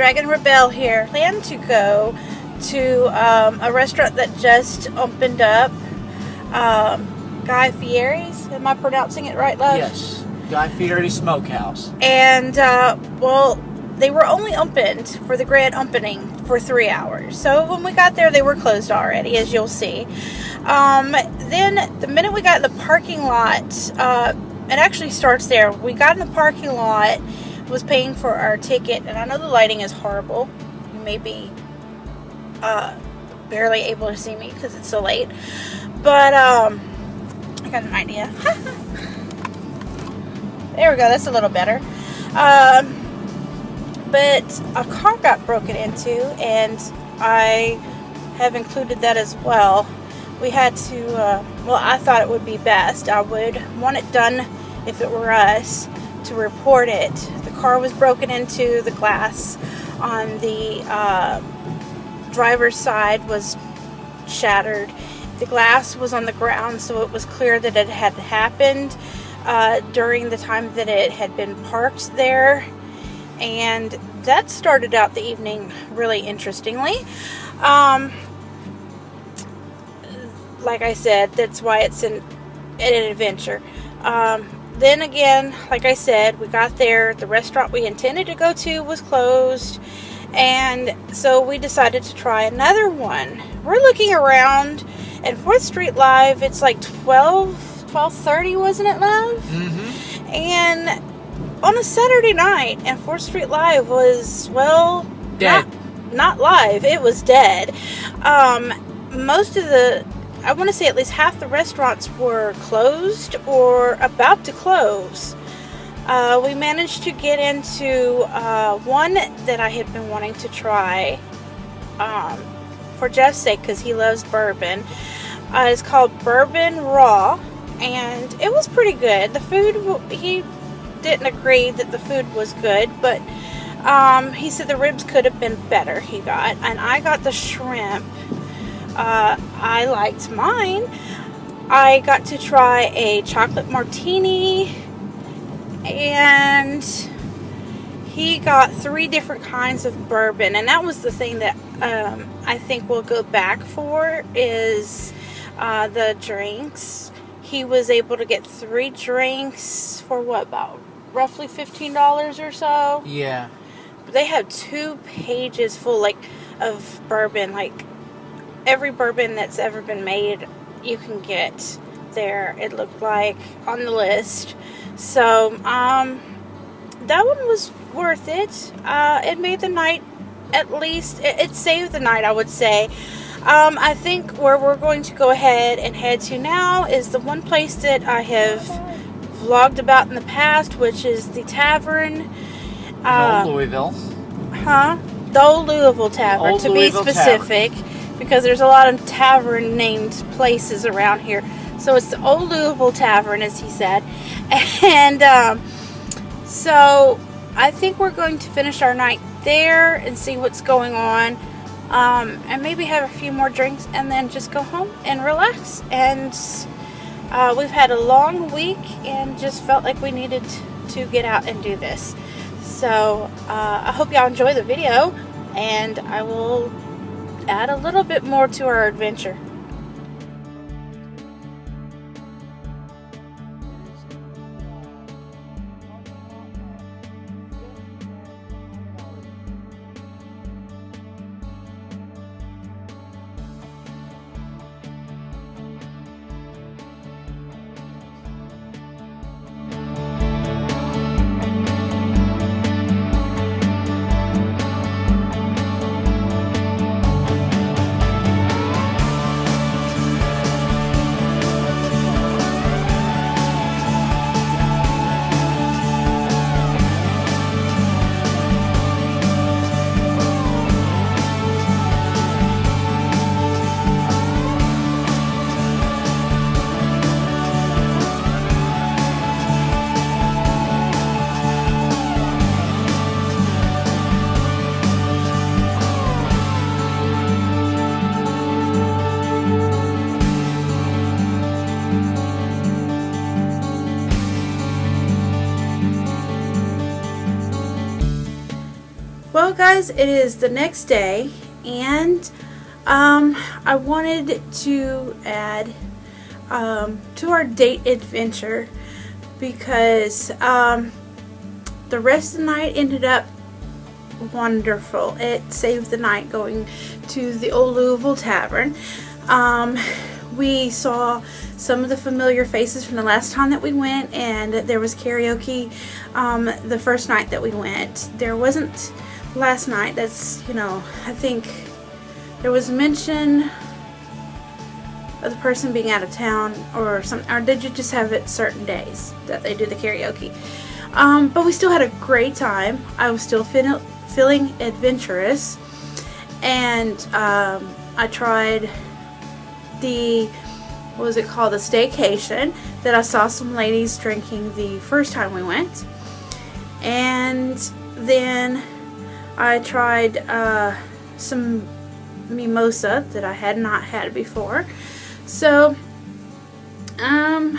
Dragon Rebel here. Plan to go to a restaurant that just opened up. Guy Fieri's. Am I pronouncing it right, love? Yes. Guy Fieri Smokehouse. And, well, they were only opened for the grand opening for 3 hours. So when we got there, they were closed already, as you'll see. Then the minute we got in the parking lot, it actually starts there. We got in the parking lot, was paying for our ticket, and I know the lighting is horrible. You may be barely able to see me because it's so late. But I got an idea. There we go. That's a little better. But a car got broken into, and I have included that as well. We had to, well, I thought it would be best. I would want it done, if it were us, to report it. The car was broken into. The glass on the driver's side was shattered. The glass was on the ground, so it was clear that it had happened during the time that it had been parked there. And that started out the evening really interestingly. Like I said, that's why it's an adventure. Then again, like I said, we got there. The restaurant we intended to go to was closed. And so we decided to try another one. We're looking around, and 4th Street Live, it's like 12:30, wasn't it, love? Mm-hmm. And on a Saturday night, and 4th Street Live was, well, dead. Not live. It was dead. Most of the, I want to say at least half the restaurants were closed or about to close. We managed to get into one that I had been wanting to try for Jeff's sake because he loves bourbon. It's called Bourbon Raw, and it was pretty good. The food, he didn't agree that the food was good, but he said the ribs could have been better, he got. And I got the shrimp. I liked mine. I got to try a chocolate martini, and he got 3 different kinds of bourbon. And that was the thing that I think we'll go back for, is the drinks. He was able to get 3 drinks for what, about roughly $15 or so? Yeah. They had 2 pages full, like, of bourbon. Like, every bourbon that's ever been made, you can get there, it looked like, on the list. So, that one was worth it. It made the night, at least, it saved the night, I would say. I think where we're going to go ahead and head to now is the one place that I have vlogged about in the past, which is the tavern. Old Louisville. The Old Louisville Tavern, to be specific, because there's a lot of tavern named places around here. So it's the Old Louisville Tavern, as he said. And so I think we're going to finish our night there and see what's going on. And maybe have a few more drinks and then just go home and relax. And we've had a long week and just felt like we needed to get out and do this. So I hope y'all enjoy the video, and I will add a little bit more to our adventure. Well, guys, it is the next day, and I wanted to add to our date adventure because the rest of the night ended up wonderful. It saved the night going to the old Louisville Tavern. We saw some of the familiar faces from the last time that we went, and there was karaoke the first night that we went. There wasn't last night. That's, I think there was mention of the person being out of town or something, or did you just have it certain days that they do the karaoke? But we still had a great time. I was still feeling adventurous, and I tried the, what was it called, the staycation that I saw some ladies drinking the first time we went. And then I tried some mimosa that I had not had before. So I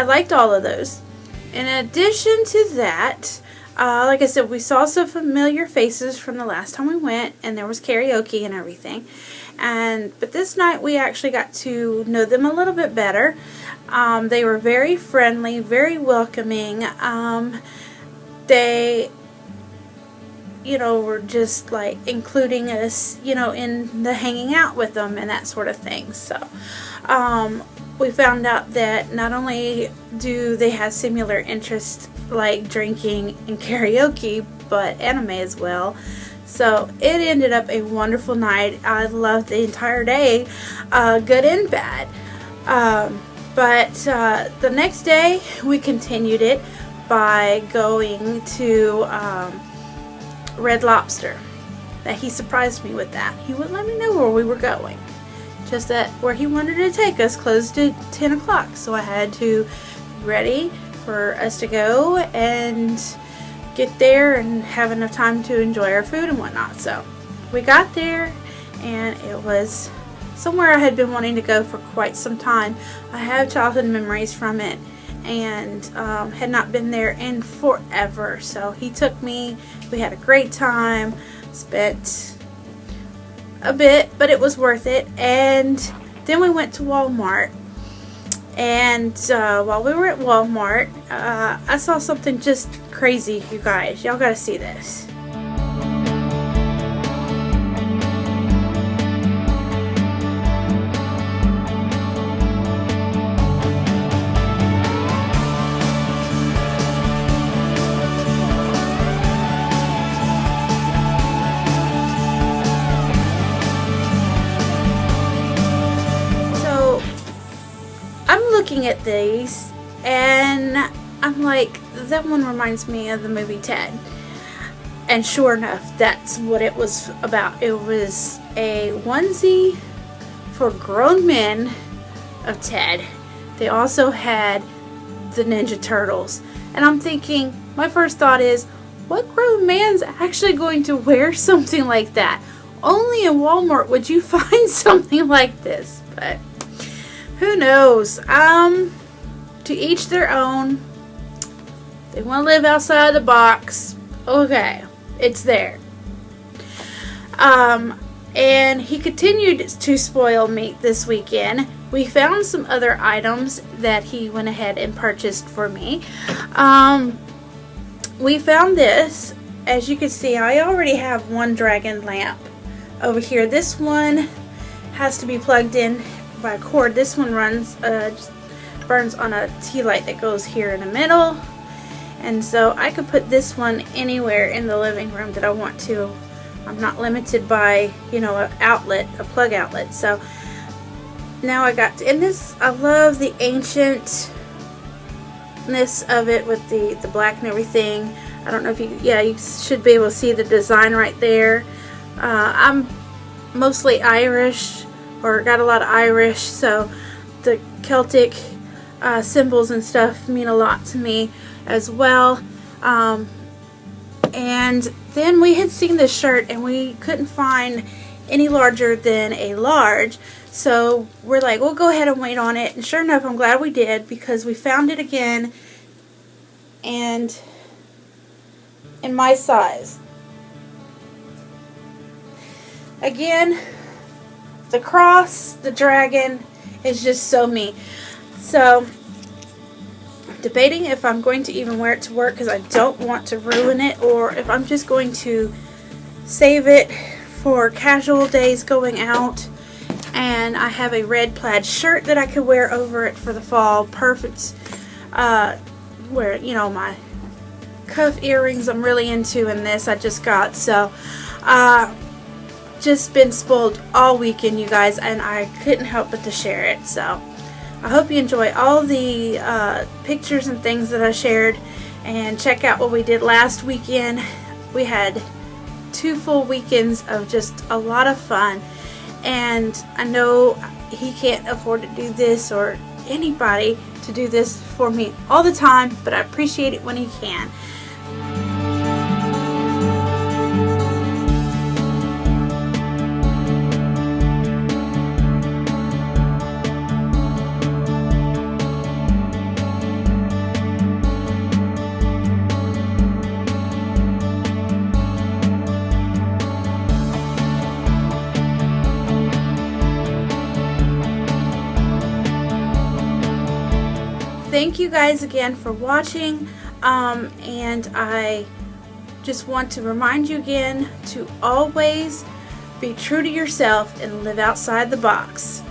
liked all of those. In addition to that, like I said, we saw some familiar faces from the last time we went, and there was karaoke and everything. But this night we actually got to know them a little bit better. They were very friendly, very welcoming. They, were just like including us, in the hanging out with them and that sort of thing. So, we found out that not only do they have similar interests like drinking and karaoke, but anime as well. So it ended up a wonderful night. I loved the entire day, good and bad. But the next day we continued it by going to Red Lobster. That he surprised me with that. He wouldn't let me know where we were going. Just that where he wanted to take us closed at 10 o'clock. So I had to be ready for us to go and get there and have enough time to enjoy our food and whatnot. So we got there, and it was somewhere I had been wanting to go for quite some time. I have childhood memories from it, and had not been there in forever. So he took me. We had a great time. Spent a bit, but it was worth it. And then we went to Wal-mart, and while we were at Wal-mart, I saw something just crazy, you guys. Y'all gotta see this. Looking at these, and I'm like, that one reminds me of the movie Ted. And sure enough, that's what it was about. It was a onesie for grown men of Ted. They also had the Ninja Turtles, and I'm thinking, my first thought is, what grown man's actually going to wear something like that? Only in Walmart would you find something like this. But who knows? To each their own. They want to live outside the box. Okay, it's there. And he continued to spoil me this weekend. We found some other items that he went ahead and purchased for me. We found this. As you can see, I already have one dragon lamp over here. This one has to be plugged in by a cord. This one runs just burns on a tea light that goes here in the middle, and so I could put this one anywhere in the living room that I want to. I'm not limited by an outlet, a plug outlet. So now I got and this, I love the ancientness of it with the black and everything. I don't know if you should be able to see the design right there. I'm mostly Irish, or got a lot of Irish, so the Celtic symbols and stuff mean a lot to me as well. And then we had seen this shirt, and we couldn't find any larger than a large, so we're like, we'll go ahead and wait on it. And sure enough, I'm glad we did, because we found it again, and in my size. Again, the cross, the dragon is just so me. So, debating if I'm going to even wear it to work because I don't want to ruin it, or if I'm just going to save it for casual days going out. And I have a red plaid shirt that I could wear over it for the fall. Perfect. Where, you know, my cuff earrings I'm really into in this I just got. So, just been spoiled all weekend, you guys, and I couldn't help but to share it. So I hope you enjoy all the pictures and things that I shared, and check out what we did last weekend. We had 2 full weekends of just a lot of fun, and I know he can't afford to do this, or anybody to do this for me all the time, but I appreciate it when he can. Thank you guys again for watching, and I just want to remind you again to always be true to yourself and live outside the box.